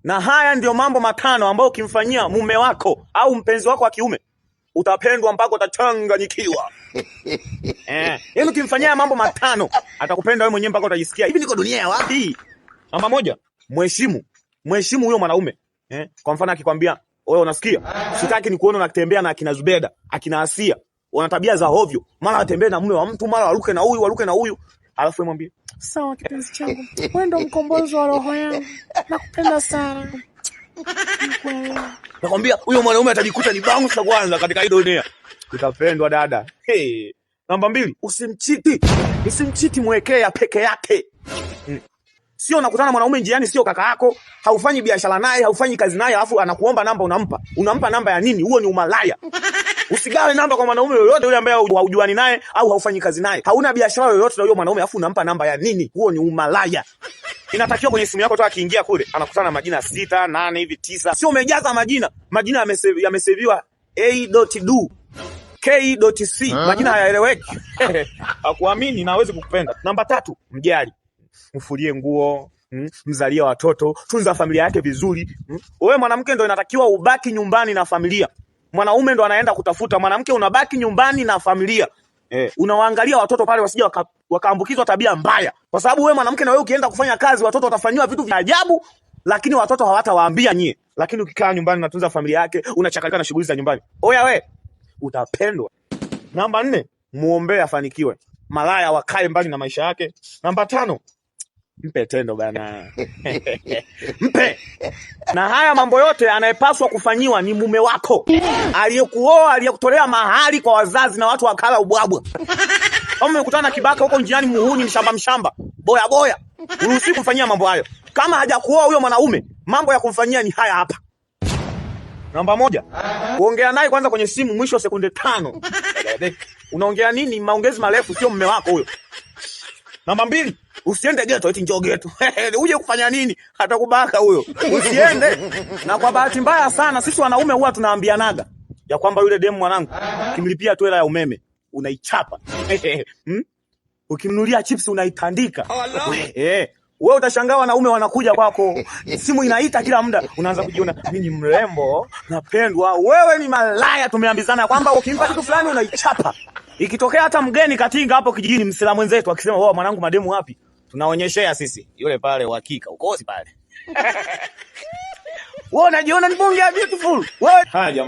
Na haya ndio mambo matano ambayo ukimfanyia mume wako au mpenzi wako wa kiume utapendwa mpaka utachanganyikiwa. Yaani ukimfanyia mambo matano atakupenda wewe mwenyewe mpaka utajisikia hivi niko dunia ya wapi? Namba moja, mheshimu. Mheshimu huyo mwanaume. Kwa mfano akikwambia, "Wewe unasikia? Sitaki nikuone unatembea na akina Zubeda, akina Asia. Wana tabia za hovyo. Mara atembee na mume wa mtu, mara waruke na huyu." Alafu mwambie, "Sawa kipenzi changu. Wewe ndo mkombozi wa roho yangu. Nakupenda sana." Nakwambia huyo mwanaume atajikuta ni bangu sa kwanza katika hii dunia. Utapendwa dada. Namba 2, usimchiti. Usimchiti, mwekee ya peke yake. Sio unakutana mwanaume njiani, sio kaka yako, haufanyi biashara naye, haufanyi kazi naye, alafu anakuomba namba unampa. Unampa namba ya nini? Huo ni umalaya. Usigawe namba kwa mwanaume yoyote yule ambaye haujuani naye au haufanyi kazi naye. Hauna biashara yoyote na huyo mwanaume alafu unampa namba ya nini? Huo ni umalaya. Inatakiwa kwenye simu yako tu akiingia kule anakutana na majina 6, 8 hivi 9. Sio umejaza majina. Majina yameseviwa A.do, K.c. Majina hayaeleweki. Hakuamini na hawezi kukupenda. Namba 3, mjali. Mfulie nguo, mzalie watoto, tunza familia yake vizuri. Wewe mwanamke ndo inatakiwa ubaki nyumbani na familia. Mwanaume ndo anaenda kutafuta, mwanamke unabaki nyumbani na familia. Unawaangalia watoto pale wasije wakaambukizwa tabia mbaya. Kwa sababu wewe mwanamke na wewe ukienda kufanya kazi watoto watafanywa vitu vya ajabu, lakini watoto hawatawaambia nyie. Lakini ukikaa nyumbani unatunza familia yake, unachakalika na shughuli za nyumbani. Oya we, utapendwa. Namba 4, muombe afanikiwe. Malaya wakae mbali na maisha yake. Namba 5, mpe tendo bana. Mpe. Na haya mambo yote anayepaswa kufanyiwa ni mume wako. Aliyekuoa, aliyekutolea mahali kwa wazazi na watu wakala ubwabwa. Kama umekutana kibaka huko njiani, muhuni mshamba, boya, uruhusi kumfanyia mambo hayo. Kama hajakuoa huyo mwanaume, mambo ya kumfanyia ni haya hapa. Namba 1, kuongea naye kwanza kwenye simu mwisho sekunde 5. Unaongea nini? Maongezi marefu, sio mume wako huyo. Namba 2, usiende geto eti njoo geto. Uje kufanya nini? Atakubaka huyo. Usiende. Na kwa bahati mbaya sana sisi wanaume huwa tunaambianaga ya kwamba yule demu mwanangu ukimlipia tu hela ya umeme unaichapa. Ukimnulia chips unaitandika. Wewe utashangaa wanaume wanakuja kwako, simu inaita kila muda, unaanza kujiona mimi ni mrembo, napendwa. Wewe ni malaya. Tumeambizana kwamba ukimpa kitu fulani unaichapa. Ikitokea hata mgeni katinga hapo kijijini, msela mwenzetu akisema wewe mwanangu mademu wapi? Tunaonyeshea sisi yule pale uhakika ukosi pale. Wewe unajiona ni bonge ya beautiful. Wewe haya jamaa.